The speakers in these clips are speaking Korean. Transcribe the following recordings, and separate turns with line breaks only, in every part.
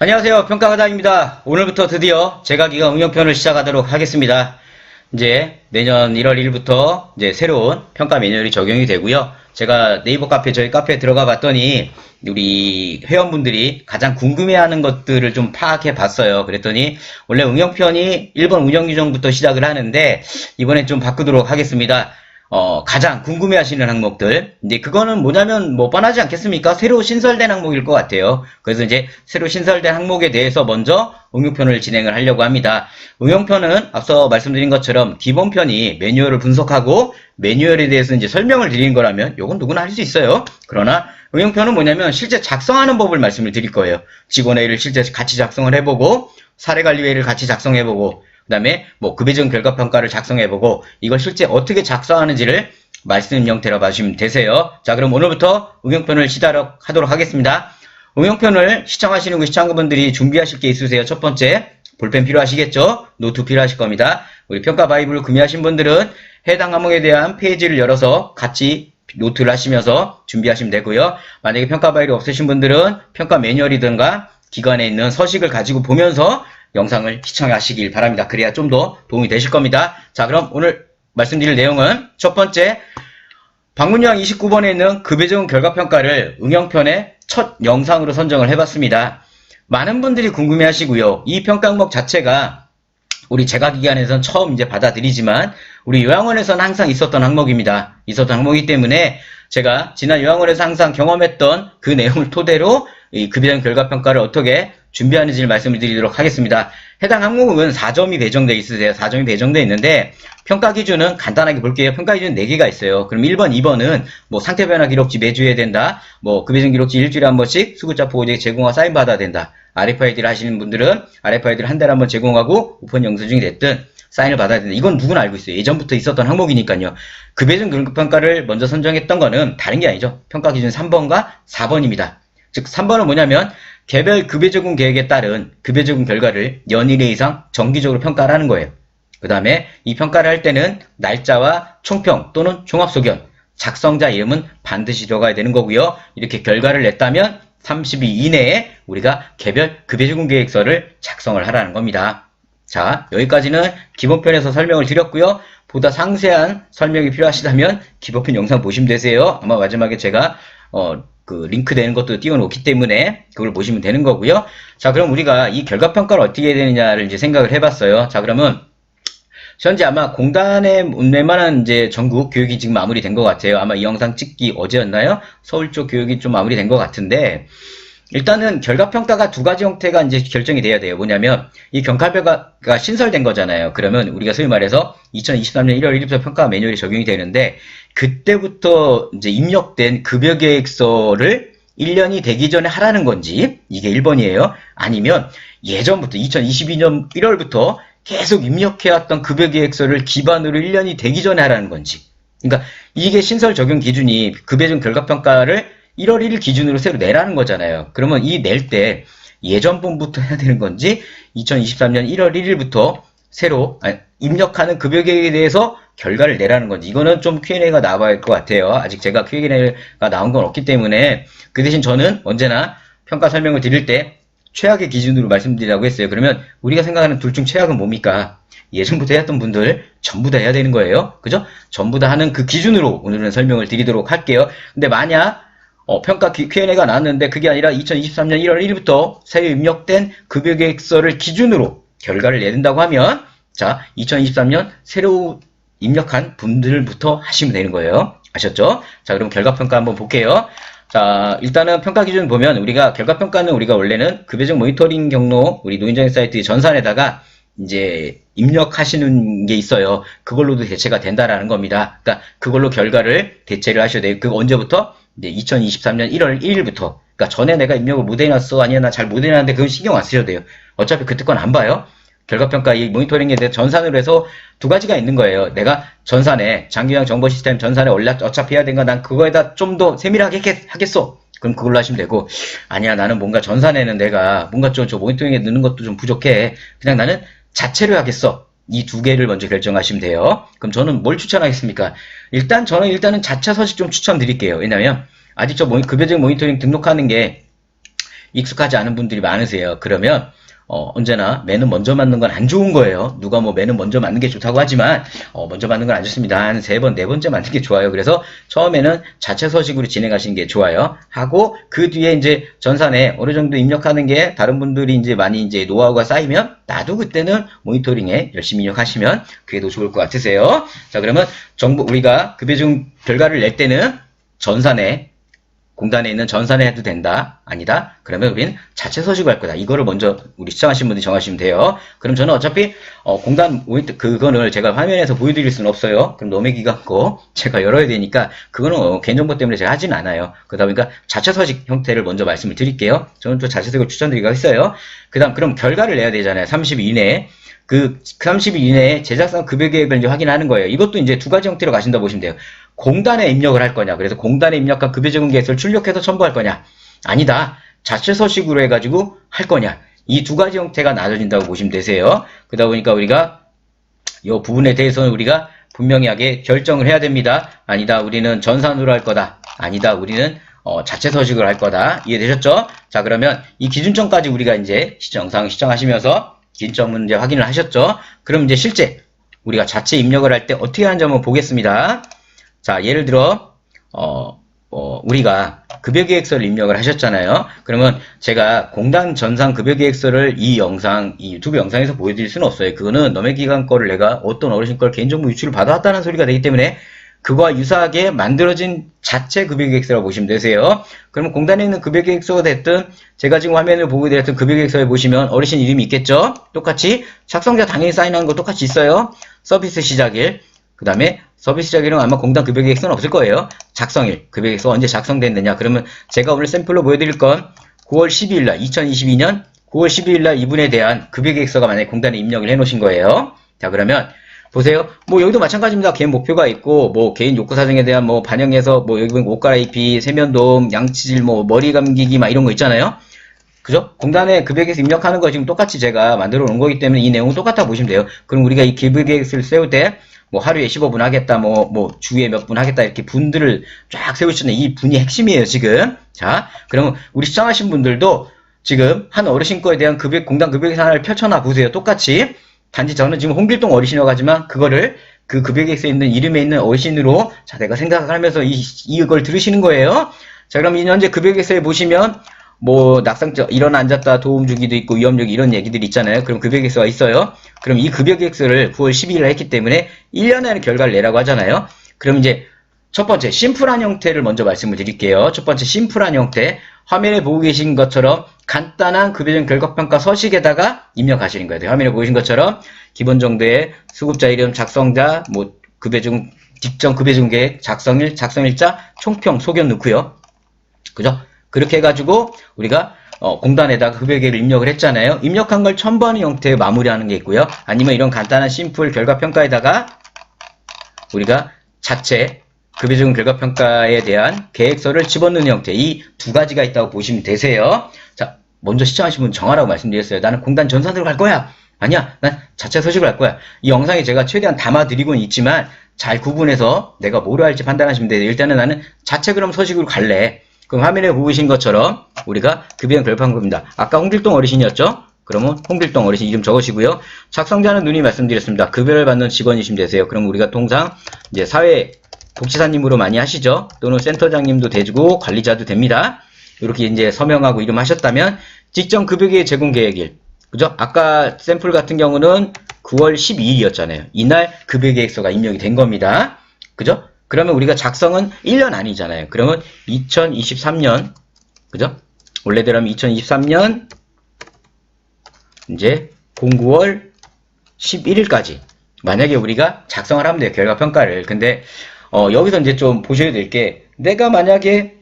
안녕하세요. 평가과장입니다. 오늘부터 드디어 제가기가 응용편을 시작하도록 하겠습니다. 이제 내년 1월 1일부터 이제 새로운 평가 매뉴얼이 적용이 되고요. 제가 네이버 카페, 저희 카페에 들어가 봤더니 우리 회원분들이 가장 궁금해하는 것들을 좀 파악해 봤어요. 그랬더니 원래 응용편이 1번 운영규정부터 시작을 하는데 이번엔 좀 바꾸도록 하겠습니다. 가장 궁금해하시는 항목들. 이제 그거는 뭐냐면 뭐 뻔하지 않겠습니까? 새로 신설된 항목일 것 같아요. 그래서 이제 새로 신설된 항목에 대해서 먼저 응용편을 진행을 하려고 합니다. 응용편은 앞서 말씀드린 것처럼 기본편이 매뉴얼을 분석하고 매뉴얼에 대해서 이제 설명을 드리는 거라면 요건 누구나 할 수 있어요. 그러나 응용편은 뭐냐면 실제 작성하는 법을 말씀을 드릴 거예요. 직원회의를 실제 같이 작성을 해보고 사례관리회의를 같이 작성해보고 그 다음에 뭐 급여적 결과평가를 작성해보고 이걸 실제 어떻게 작성하는지를 말씀 형태로 봐주시면 되세요. 자, 그럼 오늘부터 응용편을 시작하도록 하겠습니다. 응용편을 시청하시는 시청자분들이 준비하실 게 있으세요. 첫 번째, 볼펜 필요하시겠죠? 노트 필요하실 겁니다. 우리 평가 바이블을 구매하신 분들은 해당 항목에 대한 페이지를 열어서 같이 노트를 하시면서 준비하시면 되고요. 만약에 평가 바이블이 없으신 분들은 평가 매뉴얼이든가 기관에 있는 서식을 가지고 보면서 영상을 시청하시길 바랍니다. 그래야 좀 더 도움이 되실 겁니다. 자, 그럼 오늘 말씀드릴 내용은 첫 번째, 방문요항 29번에 있는 급여적 결과평가를 응용편의 첫 영상으로 선정을 해봤습니다. 많은 분들이 궁금해 하시고요. 이 평가 항목 자체가 우리 제가기관에서는 처음 이제 받아들이지만 우리 요양원에서는 항상 있었던 항목입니다. 있었던 항목이기 때문에 제가 지난 요양원에서 항상 경험했던 그 내용을 토대로 이 급여적 결과평가를 어떻게 준비하는지를 말씀을 드리도록 하겠습니다. 해당 항목은 4점이 배정되어 있으세요. 4점이 배정되어 있는데 평가 기준은 간단하게 볼게요. 평가 기준 4개가 있어요. 그럼 1번, 2번은 뭐 상태 변화 기록지 매주 해야 된다. 뭐 급여적 기록지 일주일에 한 번씩 수급자 보호제 제공과 사인 받아야 된다. RFID를 하시는 분들은 RFID를 한 달에 한 번 제공하고 오픈 영수증이 됐든 사인을 받아야 된다. 이건 누구나 알고 있어요. 예전부터 있었던 항목이니까요. 급여적 결과평가를 먼저 선정했던 거는 다른 게 아니죠. 평가 기준 3번과 4번입니다. 즉 3번은 뭐냐면 개별 급여적용 계획에 따른 급여적용 결과를 연일 이상 정기적으로 평가를 하는 거예요. 그 다음에 이 평가를 할 때는 날짜와 총평 또는 종합소견, 작성자 이름은 반드시 들어가야 되는 거고요. 이렇게 결과를 냈다면 30일 이내에 우리가 개별 급여적용 계획서를 작성을 하라는 겁니다. 자, 여기까지는 기본편에서 설명을 드렸고요. 보다 상세한 설명이 필요하시다면 기본편 영상 보시면 되세요. 아마 마지막에 제가 그 링크 되는 것도 띄워놓기 때문에 그걸 보시면 되는 거고요. 자, 그럼 우리가 이 결과평가를 어떻게 해야 되느냐를 이제 생각을 해봤어요. 자, 그러면 현재 아마 공단에 웬만한 이제 전국 교육이 지금 마무리된 것 같아요. 아마 이 영상 찍기 어제였나요? 서울 쪽 교육이 좀 마무리된 것 같은데 일단은 결과평가가 두 가지 형태가 이제 결정이 돼야 돼요. 뭐냐면 이 결과평가가 신설된 거잖아요. 그러면 우리가 소위 말해서 2023년 1월 1일부터 평가 매뉴얼이 적용이 되는데 그때부터 이제 입력된 급여계획서를 1년이 되기 전에 하라는 건지 이게 1번이에요. 아니면 예전부터 2022년 1월부터 계속 입력해왔던 급여계획서를 기반으로 1년이 되기 전에 하라는 건지. 그러니까 이게 신설 적용 기준이 급여적 결과평가를 1월 1일 기준으로 새로 내라는 거잖아요. 그러면 이 낼 때 예전분부터 해야 되는 건지 2023년 1월 1일부터 새로 입력하는 급여계획에 대해서 결과를 내라는 건지 이거는 좀 Q&A가 나와야 할 것 같아요. 아직 제가 Q&A가 나온 건 없기 때문에 그 대신 저는 언제나 평가 설명을 드릴 때 최악의 기준으로 말씀드리라고 했어요. 그러면 우리가 생각하는 둘 중 최악은 뭡니까? 예전부터 해왔던 분들 전부 다 해야 되는 거예요. 그죠? 전부 다 하는 그 기준으로 오늘은 설명을 드리도록 할게요. 근데 만약 평가 Q&A가 나왔는데 그게 아니라 2023년 1월 1일부터 새로 입력된 급여계획서를 기준으로 결과를 내는다고 하면 자 2023년 새로 입력한 분들부터 하시면 되는 거예요. 아셨죠? 자, 그럼 결과평가 한번 볼게요. 자, 일단은 평가 기준 보면 우리가 결과평가는 우리가 원래는 급여적 모니터링 경로 우리 노인정액 사이트 전산에다가 이제 입력하시는 게 있어요. 그걸로도 대체가 된다라는 겁니다. 그러니까 그걸로 결과를 대체를 하셔야 돼요. 그 언제부터? 이제 2023년 1월 1일부터. 그러니까 전에 내가 입력을 못 해놨어. 아니야, 나 잘 못 해놨는데 그건 신경 안 쓰셔도 돼요. 어차피 그때 건 안 봐요. 결과평가 이 모니터링에 대해 전산으로 해서 두 가지가 있는 거예요. 내가 전산에 장기요양 정보 시스템 전산에 어차피 해야 되니까 난 그거에다 좀 더 세밀하게 하겠어. 그럼 그걸로 하시면 되고 아니야 나는 뭔가 전산에는 내가 뭔가 좀 저 모니터링에 넣는 것도 좀 부족해. 그냥 나는 자체로 하겠어. 이 두 개를 먼저 결정하시면 돼요. 그럼 저는 뭘 추천하겠습니까? 일단은 자체 서식 좀 추천드릴게요. 왜냐면 아직 저 급여적 모니터링 등록하는 게 익숙하지 않은 분들이 많으세요. 그러면 언제나 매는 먼저 맞는 건 안 좋은 거예요. 누가 뭐 매는 먼저 맞는 게 좋다고 하지만 먼저 맞는 건 안 좋습니다. 한 3번, 4번째 맞는 게 좋아요. 그래서 처음에는 자체 서식으로 진행하시는 게 좋아요. 하고 그 뒤에 이제 전산에 어느 정도 입력하는 게 다른 분들이 이제 많이 이제 노하우가 쌓이면 나도 그때는 모니터링에 열심히 입력하시면 그게 더 좋을 것 같으세요. 자, 그러면 정보 우리가 급여중 결과를 낼 때는 전산에 공단에 있는 전산에 해도 된다? 아니다? 그러면 우리는 자체 서식을 할 거다. 이거를 먼저 우리 시청하신 분들이 정하시면 돼요. 그럼 저는 어차피 공단 모니터 그거를 제가 화면에서 보여드릴 수는 없어요. 그럼 너무 기가고 제가 열어야 되니까 그거는 개인정보 때문에 제가 하진 않아요. 그러다 보니까 자체 서식 형태를 먼저 말씀을 드릴게요. 저는 또 자체 서식을 추천드리기가 있어요. 그럼 결과를 내야 되잖아요. 30일 이내에. 그 30일 이내에 제작상 급여 계획을 이제 확인하는 거예요. 이것도 이제 두 가지 형태로 가신다 보시면 돼요. 공단에 입력을 할 거냐. 그래서 공단에 입력한 급여 제공 계획서를 출력해서 첨부할 거냐. 아니다. 자체 서식으로 해가지고 할 거냐. 이 두 가지 형태가 나눠진다고 보시면 되세요. 그러다 보니까 우리가 이 부분에 대해서는 우리가 분명하게 결정을 해야 됩니다. 아니다. 우리는 전산으로 할 거다. 아니다. 우리는 자체 서식으로 할 거다. 이해되셨죠? 자, 그러면 이 기준점까지 우리가 이제 영상 시청하시면서 기준점 이제 확인을 하셨죠? 그럼 이제 실제 우리가 자체 입력을 할 때 어떻게 하는지 한번 보겠습니다. 자, 예를 들어 우리가 급여계획서를 입력을 하셨잖아요. 그러면 제가 공단 전산 급여계획서를 이 유튜브 영상에서 보여드릴 수는 없어요. 그거는 너의 기관 거를 내가 어떤 어르신 걸 개인정보 유출을 받아왔다는 소리가 되기 때문에 그거와 유사하게 만들어진 자체 급여계획서라고 보시면 되세요. 그러면 공단에 있는 급여계획서가 됐든 제가 지금 화면을 보고 드렸던 급여계획서에 보시면 어르신 이름이 있겠죠? 똑같이 작성자 당연히 사인한 거 똑같이 있어요. 서비스 시작일, 그 다음에 서비스 시작일은 아마 공단 급여계획서는 없을 거예요. 작성일, 급여계획서 언제 작성됐느냐. 그러면 제가 오늘 샘플로 보여드릴 건 9월 12일 날 2022년 9월 12일 날 이분에 대한 급여계획서가 만약에 공단에 입력을 해 놓으신 거예요. 자, 그러면 보세요. 뭐 여기도 마찬가지입니다. 개인 목표가 있고 뭐 개인 욕구 사정에 대한 뭐 반영해서 뭐 여기 보면 옷 갈아입기, 세면도움, 양치질, 뭐 머리 감기기 막 이런 거 있잖아요. 그죠? 공단에 급여계획서 입력하는 거 지금 똑같이 제가 만들어 놓은 거기 때문에 이 내용은 똑같아 보시면 돼요. 그럼 우리가 이 급여계획서를 세울 때 뭐 하루에 15분 하겠다, 뭐 주에 몇 분 하겠다 이렇게 분들을 쫙 세우시는 이 분이 핵심이에요 지금. 자, 그러면 우리 시청하신 분들도 지금 한 어르신 거에 대한 공단 급여계획서 하나를 펼쳐놔 보세요. 똑같이. 단지 저는 지금 홍길동 어르신이라고 하지만 그거를 그 급여계획서에 있는 이름에 있는 어르신으로 자 내가 생각을 하면서 이걸 들으시는 거예요. 자, 그럼 현재 급여계획서에 보시면 뭐 낙상자 일어나 앉았다 도움 주기도 있고 위험력이 이런 얘기들이 있잖아요. 그럼 급여계획서가 있어요. 그럼 이 급여계획서를 9월 12일에 했기 때문에 1년 안에 결과를 내라고 하잖아요. 그럼 이제 첫 번째 심플한 형태를 먼저 말씀을 드릴게요. 첫 번째 심플한 형태 화면에 보고 계신 것처럼 간단한 급여정 결과평가 서식에다가 입력하시는 거예요. 화면에 보이신 것처럼 기본 정도의 수급자 이름, 작성자, 뭐 급여중 직전 급여중 계획, 작성일, 작성일자, 총평, 소견 넣고요. 그죠? 그렇게 해가지고 우리가 공단에다가 급여계획을 입력을 했잖아요. 입력한 걸 첨부하는 형태의 마무리하는 게 있고요. 아니면 이런 간단한 심플 결과평가에다가 우리가 자체 급여적용 결과평가에 대한 계획서를 집어넣는 형태 이 두 가지가 있다고 보시면 되세요. 자, 먼저 시청하신 분 정하라고 말씀드렸어요. 나는 공단 전산으로 갈 거야. 아니야, 난 자체 서식을 할 거야. 이 영상에 제가 최대한 담아드리고는 있지만 잘 구분해서 내가 뭐로 할지 판단하시면 돼요. 일단은 나는 자체 그럼 서식으로 갈래. 그럼 화면에 보이신 것처럼 우리가 급여형 결과평가입니다. 아까 홍길동 어르신이었죠? 그러면 홍길동 어르신 이름 적으시고요. 작성자는 누님 말씀드렸습니다. 급여를 받는 직원이시면 되세요. 그럼 우리가 통상 이제 사회복지사님으로 많이 하시죠? 또는 센터장님도 되고 관리자도 됩니다. 이렇게 이제 서명하고 이름 하셨다면 직전 급여계획 제공 계획일. 그죠? 아까 샘플 같은 경우는 9월 12일이었잖아요. 이날 급여계획서가 입력이 된 겁니다. 그죠? 그러면 우리가 작성은 1년 아니잖아요. 그러면 2023년, 그죠? 원래대로 하면 2023년, 이제 09월 11일까지. 만약에 우리가 작성을 하면 돼요. 결과평가를. 근데, 여기서 이제 좀 보셔야 될 게, 내가 만약에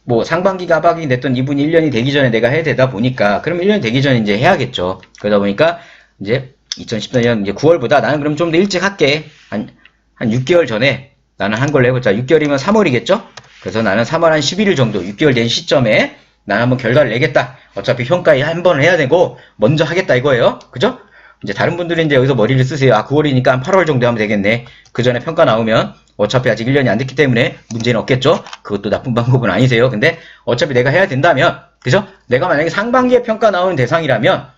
뭐 상반기, 하반기 냈던 이분이 1년이 되기 전에 내가 해야 되다 보니까, 그럼 1년이 되기 전에 이제 해야겠죠. 그러다 보니까, 이제 2014년 이제 9월보다 나는 그럼 좀 더 일찍 할게. 한 6개월 전에 나는 한 걸로 해보자. 6개월이면 3월이겠죠? 그래서 나는 3월 한 11일 정도, 6개월 된 시점에 나는 한번 결과를 내겠다. 어차피 평가에 한 번 해야 되고, 먼저 하겠다 이거예요. 그죠? 이제 다른 분들은 이제 여기서 머리를 쓰세요. 아, 9월이니까 한 8월 정도 하면 되겠네. 그 전에 평가 나오면 어차피 아직 1년이 안 됐기 때문에 문제는 없겠죠? 그것도 나쁜 방법은 아니세요. 근데 어차피 내가 해야 된다면, 그죠? 내가 만약에 상반기에 평가 나오는 대상이라면,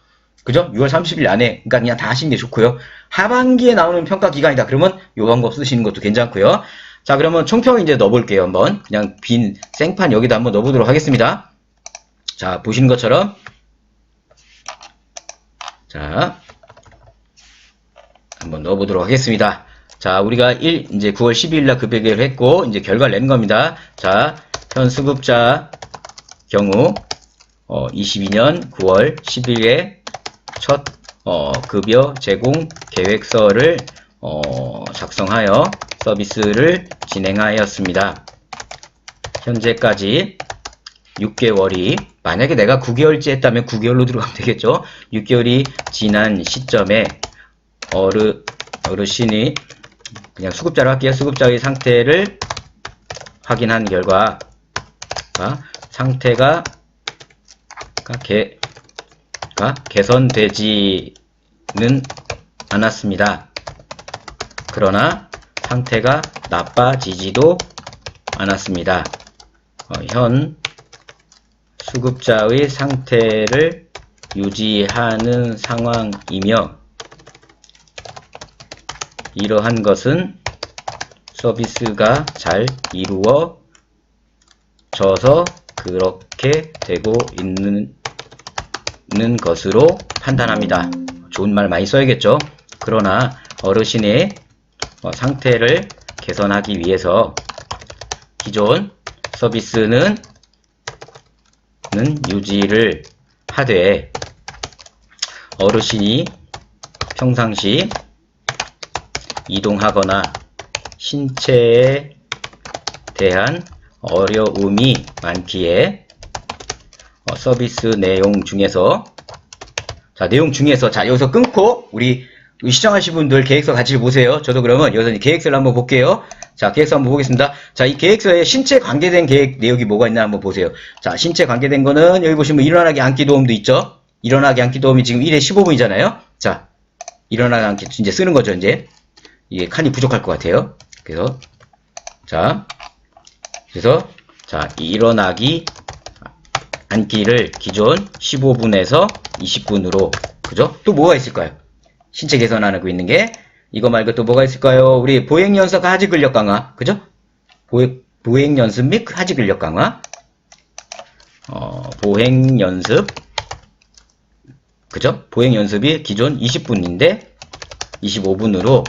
그죠? 6월 30일 안에, 그러니까 그냥 다 하시는 게 좋고요. 하반기에 나오는 평가 기간이다. 그러면 요 방법 쓰시는 것도 괜찮고요. 자, 그러면 총평 이제 넣어볼게요. 한번. 그냥 빈 생판 여기다 한번 넣어보도록 하겠습니다. 자, 보시는 것처럼. 자, 한번 넣어보도록 하겠습니다. 자, 우리가 이제 9월 12일 날 급여계를 했고, 이제 결과를 낸 겁니다. 자, 현 수급자 경우, 22년 9월 10일에 첫, 급여 제공 계획서를, 작성하여 서비스를 진행하였습니다. 현재까지 6개월이, 만약에 내가 9개월째 했다면 9개월로 들어가면 되겠죠? 6개월이 지난 시점에 어르신이, 그냥 수급자로 할게요. 수급자의 상태를 확인한 결과, 상태가 개선되지는 않았습니다. 그러나 상태가 나빠지지도 않았습니다. 현 수급자의 상태를 유지하는 상황이며, 이러한 것은 서비스가 잘 이루어져서 그렇게 되고 있는 것으로 판단합니다. 좋은 말 많이 써야겠죠? 그러나 어르신의 상태를 개선하기 위해서 기존 서비스는 유지를 하되, 어르신이 평상시 이동하거나 신체에 대한 어려움이 많기에 서비스 내용 중에서, 자, 여기서 끊고 우리 시청하신 분들 계획서 같이 보세요. 저도 그러면 여기서 계획서를 한번 볼게요. 자, 계획서 한번 보겠습니다. 자, 이 계획서에 신체 관계된 계획 내용이 뭐가 있나 한번 보세요. 자, 신체 관계된 거는 여기 보시면 일어나기 앉기 도움도 있죠. 일어나기 앉기 도움이 지금 1회 15분이잖아요. 자, 일어나기 앉기 이제 쓰는 거죠, 이제. 이게 칸이 부족할 것 같아요. 그래서 자, 일어나기 앉기를 기존 15분에서 20분으로, 그죠? 또 뭐가 있을까요? 신체 개선하고 있는 게, 이거 말고 또 뭐가 있을까요? 우리 보행연습 하지 근력 강화, 그죠? 보행연습 및 하지 근력 강화, 보행연습, 그죠? 보행연습이 기존 20분인데 25분으로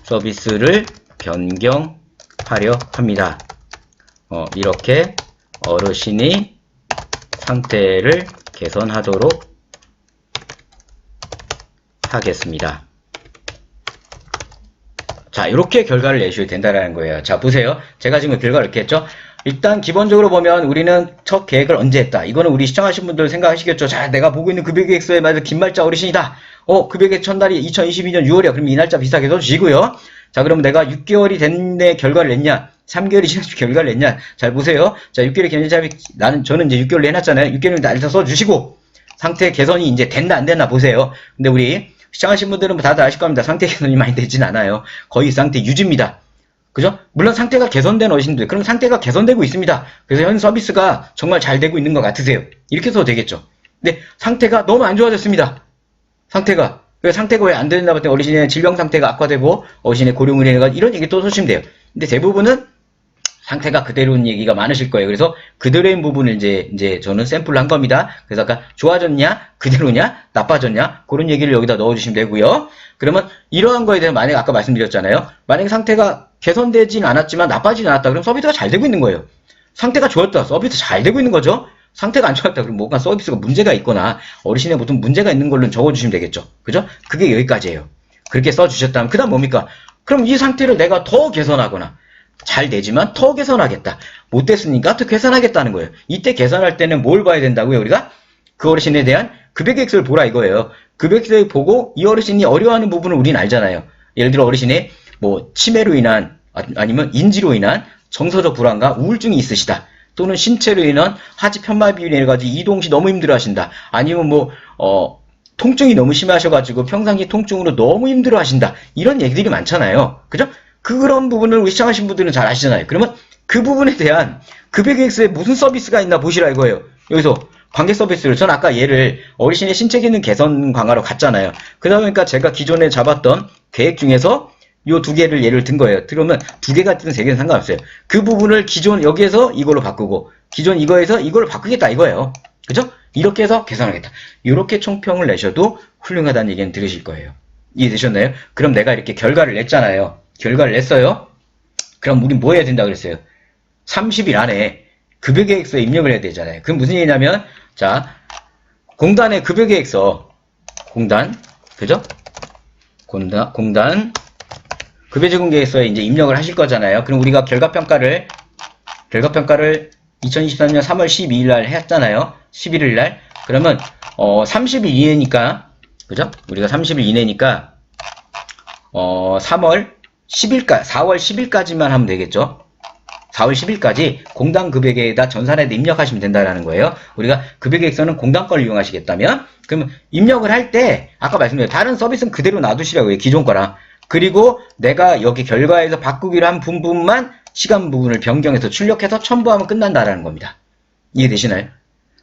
서비스를 변경하려 합니다. 이렇게 어르신이 상태를 개선하도록 하겠습니다. 자, 이렇게 결과를 내셔도 된다는 거예요. 자, 보세요. 제가 지금 결과를 이렇게 했죠? 일단 기본적으로 보면 우리는 첫 계획을 언제 했다. 이거는 우리 시청하신 분들 생각하시겠죠? 자, 내가 보고 있는 급여계획서에 맞아 김말자 어르신이다. 급여계획 첫날이 2022년 6월이야. 그럼 이 날짜 비슷하게 써주시고요. 자, 그럼 내가 6개월이 됐네 결과를 냈냐? 3개월이 지나서 결과를 냈냐? 잘 보세요. 자, 6개월이 견인자비, 저는 이제 6개월로 해놨잖아요. 6개월을 날짜 써주시고, 상태 개선이 이제 됐나 안 됐나 보세요. 근데 우리 시청하신 분들은 다들 아실 겁니다. 상태 개선이 많이 되진 않아요. 거의 상태 유지입니다. 그죠? 물론 상태가 개선된 어르신들, 그럼 상태가 개선되고 있습니다. 그래서 현 서비스가 정말 잘 되고 있는 것 같으세요. 이렇게 써도 되겠죠. 근데 상태가 너무 안 좋아졌습니다. 상태가 왜 안 되나 봤더니 어르신의 질병 상태가 악화되고 어르신의 고령을 해가 이런 얘기 또 쓰시면 돼요. 근데 대부분은 상태가 그대로인 얘기가 많으실 거예요. 그래서 그대로인 부분을 이제 저는 샘플로 한 겁니다. 그래서 아까 좋아졌냐, 그대로냐, 나빠졌냐, 그런 얘기를 여기다 넣어주시면 되고요. 그러면 이러한 거에 대해서 만약에 아까 말씀드렸잖아요. 만약에 상태가 개선되진 않았지만 나빠지지 않았다. 그럼 서비스가 잘 되고 있는 거예요. 상태가 좋았다. 서비스 잘 되고 있는 거죠. 상태가 안 좋았다. 그럼 뭔가 서비스가 문제가 있거나 어르신의 보통 문제가 있는 걸로 적어주시면 되겠죠. 그죠? 그게 여기까지예요. 그렇게 써주셨다면 그 다음 뭡니까? 그럼 이 상태를 내가 더 개선하거나 잘 되지만 더 개선하겠다. 못됐으니까 더 개선하겠다는 거예요. 이때 개선할 때는 뭘 봐야 된다고요? 우리가 그 어르신에 대한 급여계획서를 보라 이거예요. 급여계획서를 보고 이 어르신이 어려워하는 부분을 우리는 알잖아요. 예를 들어 어르신의 뭐 치매로 인한 아니면 인지로 인한 정서적 불안과 우울증이 있으시다. 또는 신체로 인한 하지 편마비로 인해 가지고 이동 시 너무 힘들어 하신다. 아니면 통증이 너무 심하셔가지고 평상시 통증으로 너무 힘들어 하신다. 이런 얘기들이 많잖아요. 그죠? 그런 부분을 우리 시청하신 분들은 잘 아시잖아요. 그러면 그 부분에 대한 급여계획서에 무슨 서비스가 있나 보시라 이거예요. 여기서 관계 서비스를, 전 아까 얘를 어르신의 신체 기능 개선 강화로 갔잖아요. 그러다 보니까 제가 기존에 잡았던 계획 중에서 요 두 개를 예를 든 거예요. 그러면 두 개가 든 세 개는 상관없어요. 그 부분을 기존 여기에서 이걸로 바꾸고 기존 이거에서 이걸로 바꾸겠다 이거예요. 그죠? 이렇게 해서 개선하겠다. 이렇게 총평을 내셔도 훌륭하다는 얘기는 들으실 거예요. 이해되셨나요? 그럼 내가 이렇게 결과를 냈잖아요. 결과를 냈어요. 그럼 우린 뭐 해야 된다 그랬어요? 30일 안에 급여계획서에 입력을 해야 되잖아요. 그럼 무슨 얘기냐면, 자, 공단의 급여계획서, 공단, 그죠? 공단, 급여제공계획서에 이제 입력을 하실 거잖아요. 그럼 우리가 결과평가를 2023년 3월 12일 날 했잖아요. 11일 날. 그러면, 30일 이내니까, 그죠? 우리가 30일 이내니까, 4월 10일까지만 하면 되겠죠? 4월 10일까지 공단 급여계에다 전산에다 입력하시면 된다라는 거예요. 우리가 급여계획서는 공단 걸 이용하시겠다면, 그러면 입력을 할 때, 아까 말씀드린 다른 서비스는 그대로 놔두시라고요. 기존 거랑. 그리고 내가 여기 결과에서 바꾸기로 한 부분만 시간 부분을 변경해서 출력해서 첨부하면 끝난다라는 겁니다. 이해되시나요?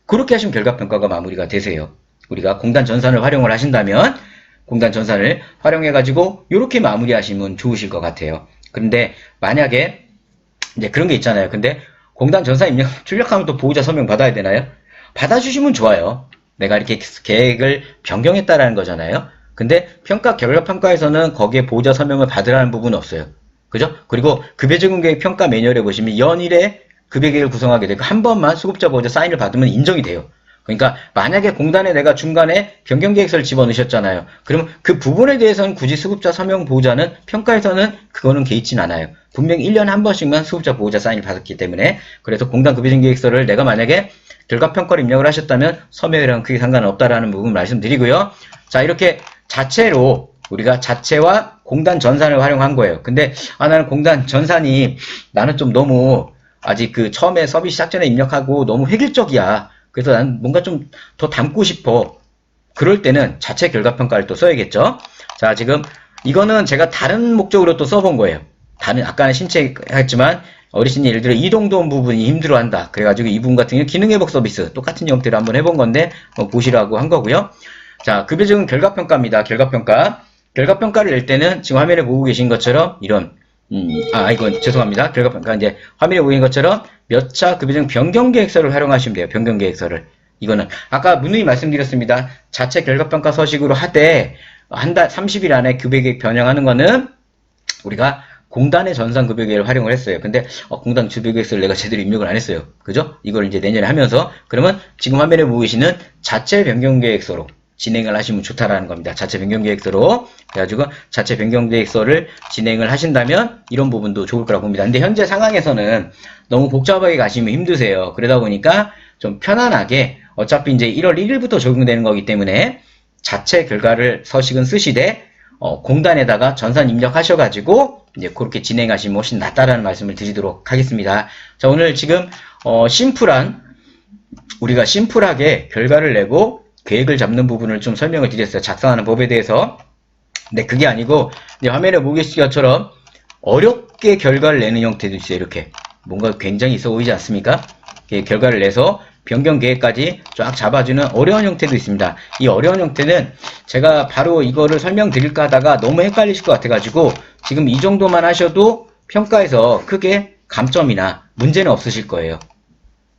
그렇게 하시면 결과평가가 마무리가 되세요. 우리가 공단 전산을 활용을 하신다면, 공단 전산을 활용해가지고, 이렇게 마무리하시면 좋으실 것 같아요. 그런데, 만약에, 이제 그런 게 있잖아요. 근데, 공단 전산 입력, 출력하면 또 보호자 서명 받아야 되나요? 받아주시면 좋아요. 내가 이렇게 계획을 변경했다라는 거잖아요. 근데, 결과평가에서는 거기에 보호자 서명을 받으라는 부분은 없어요. 그죠? 그리고, 급여제공계획 평가 매뉴얼에 보시면, 연일에 급여계획을 구성하게 되고, 한 번만 수급자 보호자 사인을 받으면 인정이 돼요. 그러니까 만약에 공단에 내가 중간에 변경계획서를 집어넣으셨잖아요. 그럼 그 부분에 대해서는 굳이 수급자 서명 보호자는 평가에서는 그거는 개의치는 않아요. 분명히 1년에 한 번씩만 수급자 보호자 사인을 받았기 때문에, 그래서 공단 급여진계획서를 내가 만약에 결과평가를 입력을 하셨다면 서명이랑 크게 상관은 없다라는 부분 말씀드리고요. 자, 이렇게 자체로 우리가 자체와 공단 전산을 활용한 거예요. 근데 나는 공단 전산이 나는 좀 너무 아직 그 처음에 서비스 시작 전에 입력하고 너무 획일적이야. 그래서 난 뭔가 좀 더 담고 싶어. 그럴 때는 자체 결과평가를 또 써야겠죠. 자, 지금 이거는 제가 다른 목적으로 또 써본 거예요. 아까는 신체 했지만 어르신이 예를 들어 이동도원 부분이 힘들어한다. 그래가지고 이 부분 같은 경우 기능회복 서비스 똑같은 형태로 한번 해본 건데 보시라고 한 거고요. 자, 급여적인 결과평가입니다. 결과평가를 낼 때는 지금 화면에 보고 계신 것처럼 이런 이건 죄송합니다. 결과평가 이제 화면에 보이는 것처럼 몇 차 급여적 변경계획서를 활용하시면 돼요. 변경계획서를. 이거는 아까 누누이 말씀드렸습니다. 자체 결과평가 서식으로 하되 한 달 30일 안에 급여계획 변형하는 거는 우리가 공단의 전산 급여계획을 활용을 했어요. 근데 공단 급여계획서를 내가 제대로 입력을 안 했어요. 그죠? 이걸 이제 내년에 하면서 그러면 지금 화면에 보이시는 자체 변경계획서로 진행을 하시면 좋다라는 겁니다. 자체 변경계획서로. 그래가지고 자체 변경계획서를 진행을 하신다면 이런 부분도 좋을 거라고 봅니다. 근데 현재 상황에서는 너무 복잡하게 가시면 힘드세요. 그러다 보니까 좀 편안하게 어차피 이제 1월 1일부터 적용되는 거기 때문에 자체 결과를 서식은 쓰시되 공단에다가 전산 입력하셔가지고 이제 그렇게 진행하시면 훨씬 낫다라는 말씀을 드리도록 하겠습니다. 자, 오늘 지금 우리가 심플하게 결과를 내고 계획을 잡는 부분을 좀 설명을 드렸어요. 작성하는 법에 대해서. 근데 그게 아니고 이제 화면에 보고 계신 것처럼 어렵게 결과를 내는 형태도 있어요. 이렇게 뭔가 굉장히 있어 보이지 않습니까? 결과를 내서 변경 계획까지 쫙 잡아주는 어려운 형태도 있습니다. 이 어려운 형태는 제가 바로 이거를 설명드릴까 하다가 너무 헷갈리실 것 같아가지고 지금 이 정도만 하셔도 평가에서 크게 감점이나 문제는 없으실 거예요.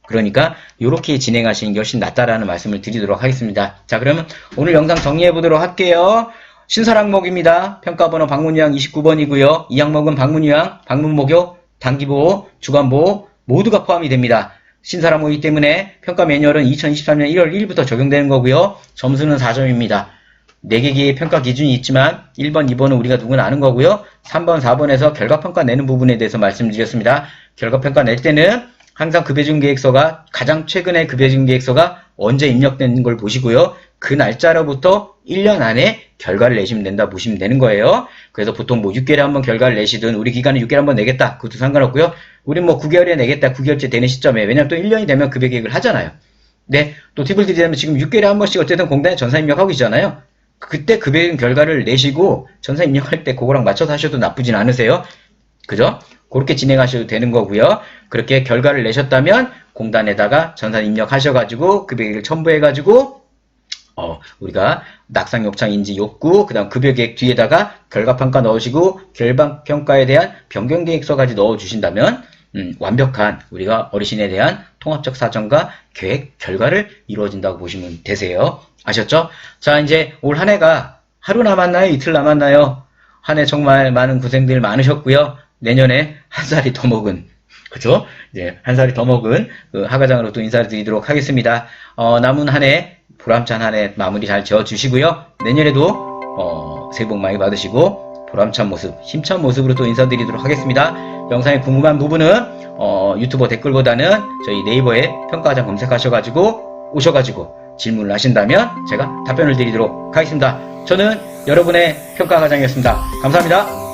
그러니까 이렇게 진행하시는 게 훨씬 낫다라는 말씀을 드리도록 하겠습니다. 자, 그러면 오늘 영상 정리해 보도록 할게요. 신설 항목입니다. 평가번호 방문유형 29번이고요. 이 항목은 방문유형, 방문목욕, 단기보호, 주간보호 모두가 포함이 됩니다. 신설 항목이기 때문에 평가 매뉴얼은 2023년 1월 1일부터 적용되는 거고요. 점수는 4점입니다. 4개의 평가 기준이 있지만 1번, 2번은 우리가 누구나 아는 거고요. 3번, 4번에서 결과평가 내는 부분에 대해서 말씀드렸습니다. 결과평가 낼 때는 항상 급여진계획서가 가장 최근에 급여진계획서가 언제 입력된 걸 보시고요. 그 날짜로부터 1년 안에 결과를 내시면 된다 보시면 되는 거예요. 그래서 보통 뭐 6개월에 한번 결과를 내시든 우리 기간은 6개월에 한번 내겠다. 그것도 상관없고요. 우리 뭐 9개월에 내겠다. 9개월째 되는 시점에 왜냐면 또 1년이 되면 급여계획을 하잖아요. 네, 또 팁을 드리자면 지금 6개월에 한 번씩 어쨌든 공단에 전산 입력하고 있잖아요. 그때 급여금 결과를 내시고 전산 입력할 때 그거랑 맞춰서 하셔도 나쁘진 않으세요. 그죠? 그렇게 진행하셔도 되는 거고요. 그렇게 결과를 내셨다면 공단에다가 전산 입력하셔가지고 급여계획을 첨부해가지고 우리가 낙상 요청 인지 욕구, 그 다음 급여계획 뒤에다가 결과평가 넣으시고 결과평가에 대한 변경계획서까지 넣어주신다면 완벽한 우리가 어르신에 대한 통합적 사정과 계획 결과를 이루어진다고 보시면 되세요. 아셨죠? 자, 이제 올 한 해가 하루 남았나요? 이틀 남았나요? 한 해 정말 많은 고생들 많으셨고요. 내년에 한 살이 더 먹은, 그죠? 이제 한 살이 더 먹은 그 하과장으로 또 인사를 드리도록 하겠습니다. 남은 한 해 보람찬 한 해 마무리 잘 지어주시고요. 내년에도 새해 복 많이 받으시고 보람찬 모습, 힘찬 모습으로 또 인사드리도록 하겠습니다. 영상에 궁금한 부분은 유튜버 댓글보다는 저희 네이버에 평가과장 검색하셔가지고 오셔가지고 질문을 하신다면 제가 답변을 드리도록 하겠습니다. 저는 여러분의 평가과장이었습니다. 감사합니다.